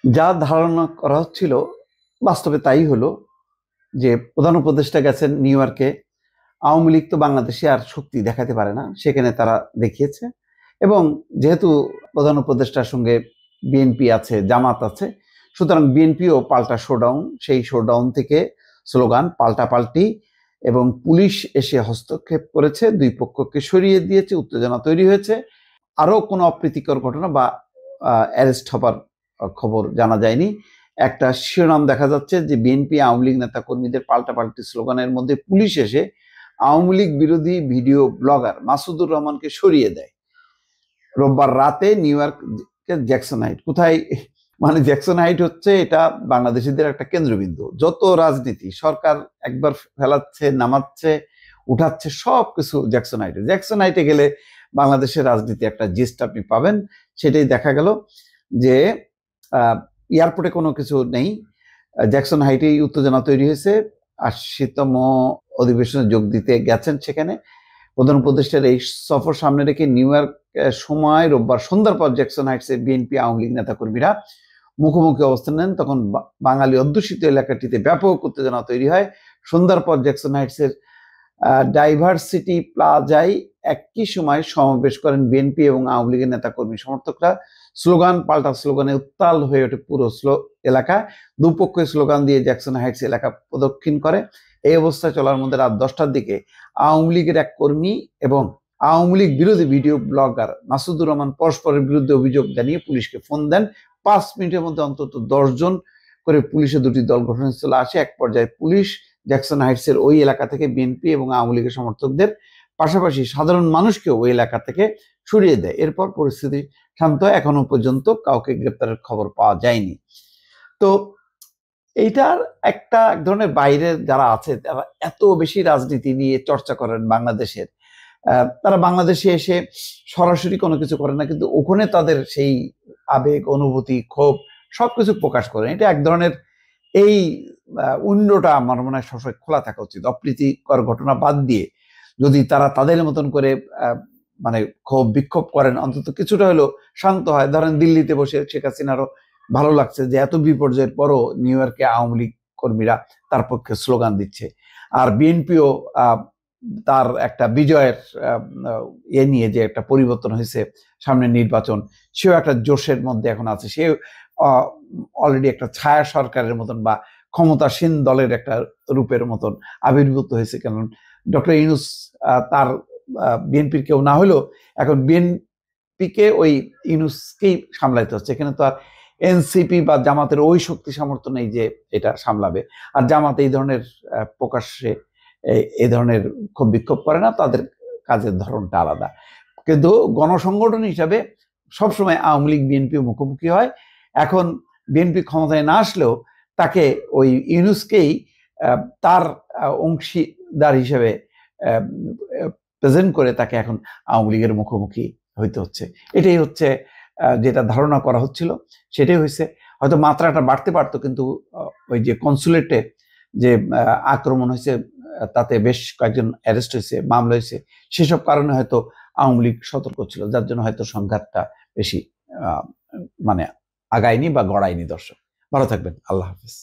যা ধারণা করা হচ্ছিল বাস্তবে তাই হলো যে প্রধান উপদেষ্টা গেছেন নিউ ইয়র্কে। আওয়ামী লীগ তো বাংলাদেশে আর শক্তি দেখাতে পারে না, সেখানে তারা দেখিয়েছে। এবং যেহেতু প্রধান উপদেষ্টার সঙ্গে বিএনপি আছে, জামাত আছে, সুতরাং বিএনপিও পাল্টা শোডাউন, সেই শোডাউন থেকে স্লোগান পাল্টাপাল্টি এবং পুলিশ এসে হস্তক্ষেপ করেছে, দুই পক্ষকে সরিয়ে দিয়েছে, উত্তেজনা তৈরি হয়েছে। আরও কোনো অপ্রীতিকর ঘটনা বা অ্যারেস্ট হবার খবর জানা যায়নি। একটা শিরোনাম দেখা যাচ্ছে যে বিএনপি আওয়ামী লীগ নেতা কর্মীদের পাল্টাপাল্টি স্লোগানের মধ্যে পুলিশ এসে আওয়ামী লীগ বিরোধী ভিডিও ব্লগার মাসুদুর রহমানকে সরিয়ে দেয়। রোববার রাতে নিউ ইয়র্কের জ্যাকসন হাইট, কোথায় মানে জ্যাকসন হাইট হচ্ছে এটা বাংলাদেশিদের একটা কেন্দ্রবিন্দু। যত রাজনীতি সরকার একবার ফেলাচ্ছে, নামাচ্ছে, উঠাচ্ছে, সব কিছু জ্যাকসন হাইটে। জ্যাকসন হাইটে গেলে বাংলাদেশের রাজনীতি একটা জিস্ট আপনি পাবেন। সেটাই দেখা গেল যে এয়ারপোর্টে কোনো কিছু নেই, জ্যাকসন হাইটেই উত্তেজনা তৈরি হয়েছে। ৮০তম অধিবেশনে যোগ দিতে গেছেন সেখানে। প্রধান উপদেষ্টার এই সফর সামনে রেখে নিউ ইয়র্ক সময় রোববার সন্ধ্যার পর জ্যাকসন হাইটসে বিএনপি আওয়ামী লীগ নেতাকর্মীরা মুখোমুখি অবস্থান নেন। তখন বাঙালি অধ্যুষিত এলাকাটিতে ব্যাপক উত্তেজনা তৈরি হয়। সন্ধ্যার পর জ্যাকসন হাইটসের ডাইভার্সিটি প্লাজায় একই সময় সমাবেশ করেন বিএনপি এবং আওয়ামী লীগের নেতাকর্মী সমর্থকরা। স্লোগান পাল্টা স্লোগানে উত্তাল হয়ে ওঠে পুরো এলাকা। দুপক্ষই স্লোগান দিয়ে জ্যাকসন হাইটস এলাকা প্রদক্ষিণ করে। এই অবস্থায় চলার মধ্যে রাত 10টার দিকে আওয়ামী লীগের এক কর্মী এবং আওয়ামী লীগ বিরোধী ভিডিও ব্লগার মাসুদুর রহমান পরস্পরের বিরুদ্ধে অভিযোগ জানিয়ে পুলিশকে ফোন দেন। 5 মিনিটের মধ্যে অন্তত 10 জন করে পুলিশের দুটি দল ঘটনাস্থলে আসে। এক পর্যায়ে পুলিশ জ্যাকসন হাইটসের ওই এলাকা থেকে বিএনপি এবং আওয়ামী লীগের সমর্থকদের পাশাপাশি সাধারণ মানুষকে ওই এলাকা থেকে সরিয়ে দেয়। এরপর পরিস্থিতি শান্ত হয়। এখনো পর্যন্ত কাউকে গ্রেপ্তারের খবর পাওয়া যায়নি। তো এইটার একটা এক ধরনের বাইরে যারা আছে তারা এত বেশি রাজনীতি নিয়ে চর্চা করেন বাংলাদেশের, তারা বাংলাদেশে এসে সরাসরি কোনো কিছু করে না, কিন্তু ওখানে তাদের সেই আবেগ, অনুভূতি, ক্ষোভ সবকিছু প্রকাশ করেন। এটা এক ধরনের এই উইন্ডোটা আমার মনে হয় সবসময় খোলা থাকা উচিত। অপ্রীতিকর ঘটনা বাদ দিয়ে যদি তারা তাদের মতন করে মানে ক্ষোভ বিক্ষোভ করেন, অন্তত কিছুটা হলেও শান্ত হয়। ধরেন দিল্লিতে বসে শেখ হাসিনারও ভালো লাগছে যে এত বিপর্যয়ের পরও নিউ ইয়র্কে আওয়ামী লীগ কর্মীরা তার পক্ষে স্লোগান দিচ্ছে। আর বিএনপিও তার একটা বিজয়ের নিয়ে যে একটা পরিবর্তন হয়েছে, সামনে নির্বাচন, সেও একটা জোশের মধ্যে এখন আছে। সে অলরেডি একটা ছায়া সরকারের মতন বা ক্ষমতাসীন দলের একটা রূপের মতন আবির্ভূত হয়েছে। কারণ ডক্টর ইউনূস তার বিএনপির কেউ না হলেও এখন বিএনপিকে ওই ইউনূসকেই সামলাইতে হচ্ছে। এখানে তো আর এনসিপি বা জামাতের ওই শক্তি সামর্থ্য নেই যে এটা সামলাবে। আর জামাত এই ধরনের প্রকাশ্যে এই ধরনের ক্ষোভ বিক্ষোভ করে না, তাদের কাজের ধরনটা আলাদা। কিন্তু গণসংগঠন হিসাবে সবসময় আওয়ামী লীগ বিএনপি মুখোমুখি হয়। এখন বিএনপি ক্ষমতায় না আসলেও তাকে ওই ইউনূসকেই তার অংশীদার হিসেবে প্রেজেন্ট করে তাকে এখন আওয়ামী লীগের মুখোমুখি হইতে হচ্ছে। এটাই হচ্ছে যেটা ধারণা করা হচ্ছিল, সেটাই হয়েছে। হয়তো মাত্রাটা বাড়তে পারতো, কিন্তু ওই যে কনসুলেটে যে আক্রমণ হয়েছে তাতে বেশ কয়েকজন অ্যারেস্ট হয়েছে, মামলা হয়েছে, সেসব কারণে হয়তো আওয়ামী লীগ সতর্ক ছিল, যার জন্য হয়তো সংঘাতটা বেশি মানে আগায়নি বা গড়ায়নি। দর্শক ভালো থাকবেন, আল্লাহ হাফিজ।